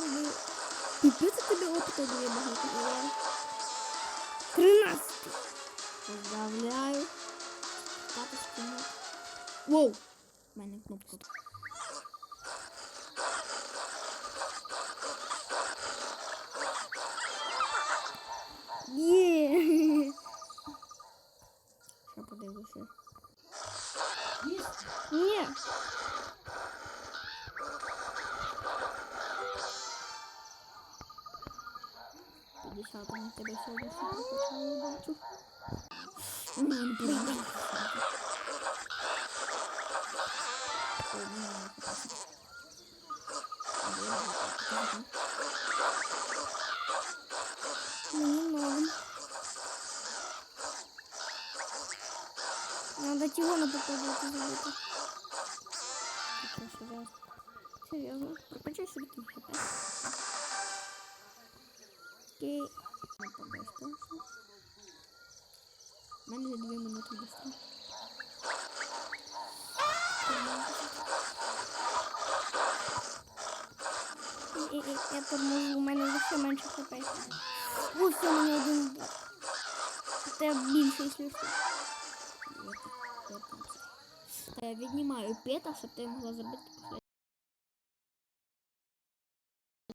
би... Пипець тобі опыта дуже багато було. 13. Поздравляю. Каточки. Воу. У мене кнопка. Є. Що подивлюся? Ні. Десятку на тебе сьогодні не бачу. Не прийде. Надо Тигона попробовать забыть. Серьезно. Прокачай шутки. Окей. У мене 2 минути быстро. Я торможу, у мене ще менше хп. Ось у мене один. Це більше, якщо що. Я віднімаю пета, щоб ти могла зробити